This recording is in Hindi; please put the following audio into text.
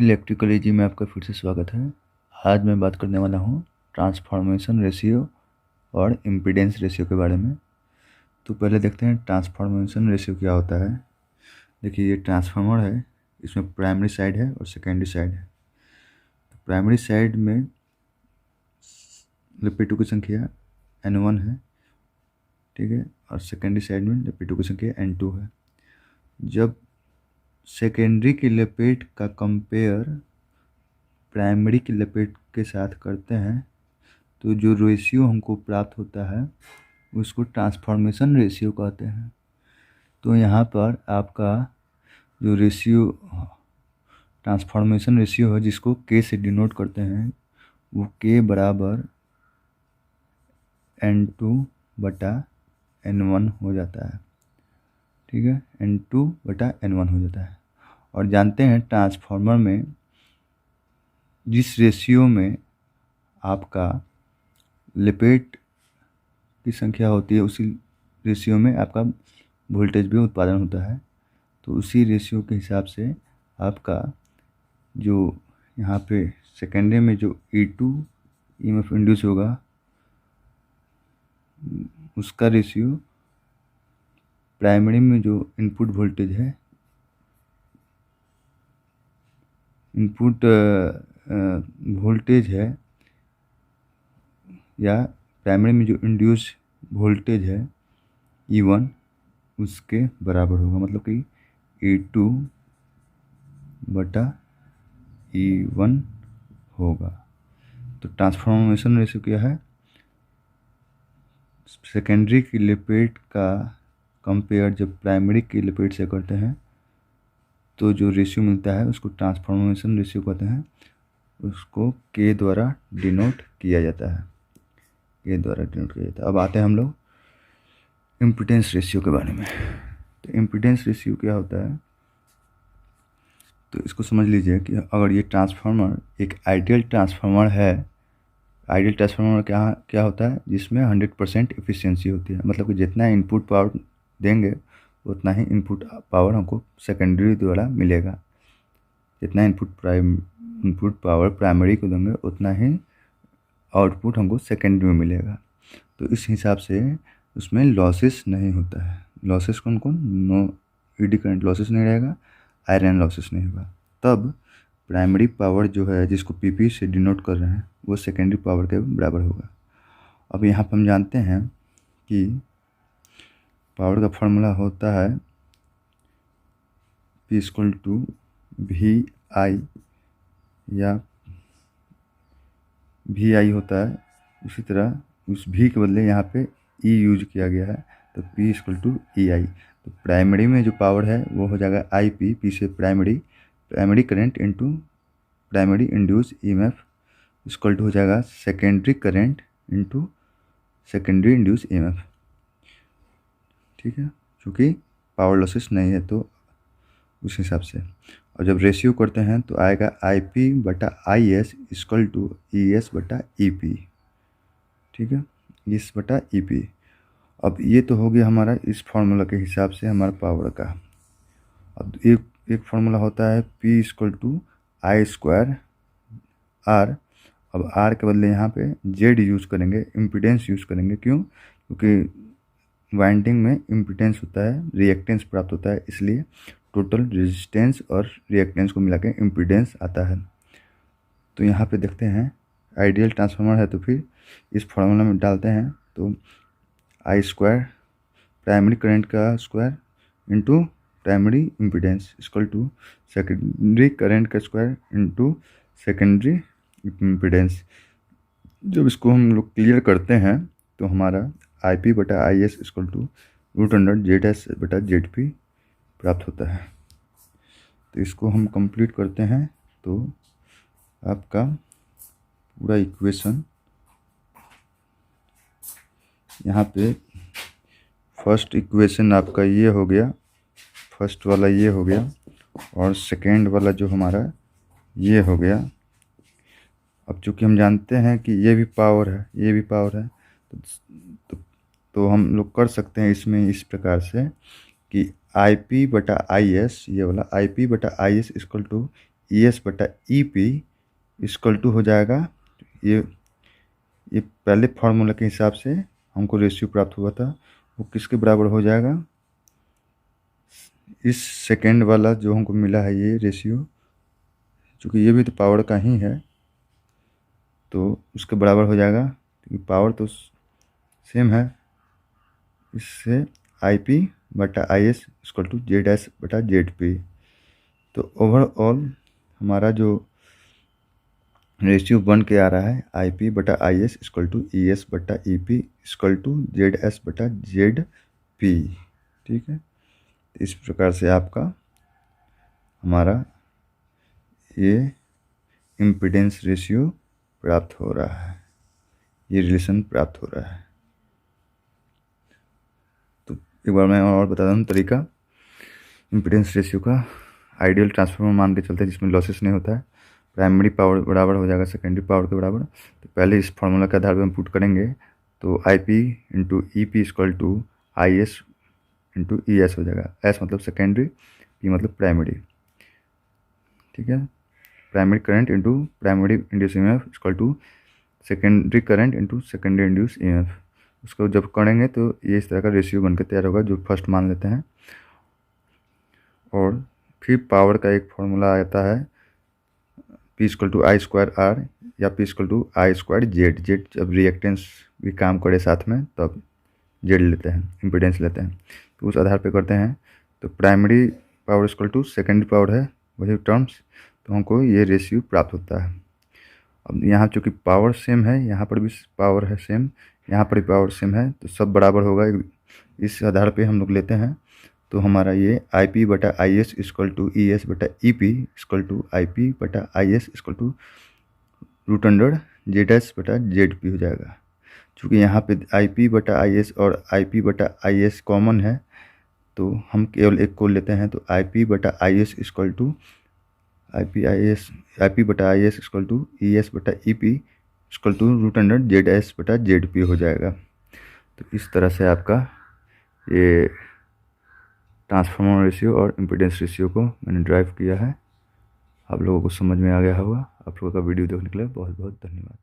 इलेक्ट्रिकल एजी में आपका फिर से स्वागत है। आज मैं बात करने वाला हूँ ट्रांसफॉर्मेशन रेशियो और इम्पीडेंस रेशियो के बारे में। तो पहले देखते हैं ट्रांसफॉर्मेशन रेशियो क्या होता है। देखिए, ये ट्रांसफार्मर है, इसमें प्राइमरी साइड है और सेकेंडरी साइड है। तो प्राइमरी साइड में लिपिडों की संख्या N1 है, ठीक है, और सेकेंडरी साइड में लिपिडों की संख्या N2 है। जब सेकेंडरी की लपेट का कंपेयर प्राइमरी की लपेट के साथ करते हैं तो जो रेशियो हमको प्राप्त होता है उसको ट्रांसफॉर्मेशन रेशियो कहते हैं। तो यहाँ पर आपका जो रेशियो ट्रांसफॉर्मेशन रेशियो है, जिसको K से डिनोट करते हैं, वो K बराबर N2/N1 हो जाता है, ठीक है, N2/N1 हो जाता है। और जानते हैं ट्रांसफार्मर में जिस रेशियो में आपका लिपेट की संख्या होती है उसी रेशियो में आपका वोल्टेज भी उत्पादन होता है। तो उसी रेशियो के हिसाब से आपका जो यहाँ पे सेकेंडरी में जो E2 EMF इंड्यूस होगा उसका रेशियो प्राइमरी में जो इनपुट वोल्टेज है, इनपुट वोल्टेज है या प्राइमरी में जो इंड्यूस वोल्टेज है E1 उसके बराबर होगा, मतलब कि E2/E1 होगा। तो ट्रांसफॉर्मेशन रेशियो क्या है? सेकेंडरी की लपेट का कंपेयर जब प्राइमरी की लपेट से करते हैं तो जो रेशियो मिलता है उसको ट्रांसफॉर्मेशन रेशियो कहते हैं। उसको K द्वारा डिनोट किया जाता है, K द्वारा डिनोट किया जाता है। अब आते हैं हम लोग इम्पीडेंस रेशियो के बारे में। तो इम्पीडेंस रेशियो क्या होता है, तो इसको समझ लीजिए कि अगर ये ट्रांसफार्मर एक आइडियल ट्रांसफार्मर है, आइडियल ट्रांसफार्मर क्या होता है, जिसमें 100% एफिशिएंसी होती है, मतलब कि जितना इनपुट पावर देंगे उतना ही इनपुट पावर हमको सेकेंडरी द्वारा मिलेगा। जितना इनपुट पावर प्राइमरी को देंगे उतना ही आउटपुट हमको सेकेंडरी में मिलेगा। तो इस हिसाब से उसमें लॉसेस नहीं होता है। लॉसेस कौन कौन? नो ईडी करंट लॉसेस नहीं रहेगा, आयरन लॉसेस नहीं होगा। तब प्राइमरी पावर जो है, जिसको पीपी से डिनोट कर रहे हैं, वो सेकेंडरी पावर के बराबर होगा। अब यहाँ पर हम जानते हैं कि पावर का फॉर्मूला होता है P=VI या VI होता है। उसी तरह उस V के बदले यहाँ पे E यूज किया गया है, तो P=EI। तो प्राइमरी में जो पावर है वो हो जाएगा IP, P से primary current into primary induce EMF equal to हो जाएगा secondary current into secondary induce EMF, ठीक है, क्योंकि पावर लॉसेस नहीं है तो उस हिसाब से। और जब रेशियो करते हैं तो आएगा IP/IS इक्वल टू ES/EP, ठीक है, ES/EP। अब ये तो हो गया हमारा इस फार्मूला के हिसाब से हमारा पावर का। अब एक फार्मूला होता है P=I²R। अब R के बदले यहाँ पे Z यूज़ करेंगे, इम्पीडेंस यूज़ करेंगे। क्यों? क्योंकि वाइंडिंग में इम्पीडेंस होता है, रिएक्टेंस प्राप्त होता है, इसलिए टोटल रेजिस्टेंस और रिएक्टेंस को मिला के इम्पीडेंस आता है। तो यहाँ पे देखते हैं आइडियल ट्रांसफार्मर है तो फिर इस फार्मूला में डालते हैं तो I² प्राइमरी करंट का square into primary impedance equal to secondary current का स्क्वायर इंटू सेकेंडरी इम्पीडेंस। जब इसको हम लोग क्लियर करते हैं तो हमारा IP/IS इक्वल टू √ZS/ZP प्राप्त होता है। तो इसको हम कंप्लीट करते हैं तो आपका पूरा इक्वेशन यहाँ पे फर्स्ट इक्वेशन आपका ये हो गया, फर्स्ट वाला ये हो गया, और सेकेंड वाला जो हमारा ये हो गया। अब चूँकि हम जानते हैं कि ये भी पावर है, ये भी पावर है, तो हम लोग कर सकते हैं इसमें इस प्रकार से कि IP/IS, ये वाला IP/IS equal to E S बटा ई पी इक्वल टू हो जाएगा, ये पहले फार्मूला के हिसाब से हमको रेशियो प्राप्त हुआ था, वो किसके बराबर हो जाएगा, इस सेकेंड वाला जो हमको मिला है ये रेशियो, चूँकि ये भी तो पावर का ही है तो उसके बराबर हो जाएगा, क्योंकि पावर तो सेम है। इससे आई पी बटा I S equal to Z S बटा जेड पी। तो ओवरऑल हमारा जो रेशियो बन के आ रहा है आई पी बटा I S equal to E S बटा E P equal to Z S बटा जेड पी। ठीक है, इस प्रकार से आपका हमारा ये इम्पीडेंस रेशियो प्राप्त हो रहा है, ये रिलेशन प्राप्त हो रहा है। तो एक बार मैं और बता दूँ तरीका इम्पीडेंस रेशियो का। आइडियल ट्रांसफार्मर मान के चलते हैं जिसमें लॉसेस नहीं होता है, प्राइमरी पावर बराबर हो जाएगा सेकेंडरी पावर के बराबर। तो पहले इस फार्मूला के आधार पर हम पुट करेंगे तो I P into E P equal to I S into E S हो जाएगा। एस मतलब सेकेंडरी, पी मतलब प्राइमरी। ठीक है, primary current into primary induce E M F equal to secondary current into secondary induce E M F. उसको जब करेंगे तो ये इस तरह का रेशियो बनकर तैयार होगा जो फर्स्ट मान लेते हैं। और फिर पावर का एक फॉर्मूला आता है P equal to I square R या P equal to I square Z. Z जब रिएक्टेंस भी काम करे साथ में तब जेड लेते हैं, इम्पीडेंस लेते हैं, तो उस आधार पे करते हैं। तो primary power equal to secondary power है, वही टर्म्स, तो हमको ये रेशियो प्राप्त होता है। अब यहाँ चूँकि पावर सेम है, यहाँ पर भी पावर है सेम, यहाँ पर भी पावर सेम है, तो सब बराबर होगा। इस आधार पे हम लोग लेते हैं तो हमारा ये आई पी बटा I S equal to E S बटा E P equal to I P बटा I S equal to root under Z S बटा जेड पी हो जाएगा। चूँकि यहाँ पे आई पी बटा आई एस और आई पी बटा आई एस कॉमन है तो हम केवल एक को लेते हैं, तो आई पी बटा I S equal to I P बटा I S equal to E S बटा E P equal to root under Z S बटा जेड पी हो जाएगा। तो इस तरह से आपका ये ट्रांसफार्मर रेशियो और इम्पीडेंस रेशियो को मैंने ड्राइव किया है। आप लोगों को समझ में आ गया होगा। आप लोगों का वीडियो देखने के लिए बहुत बहुत धन्यवाद।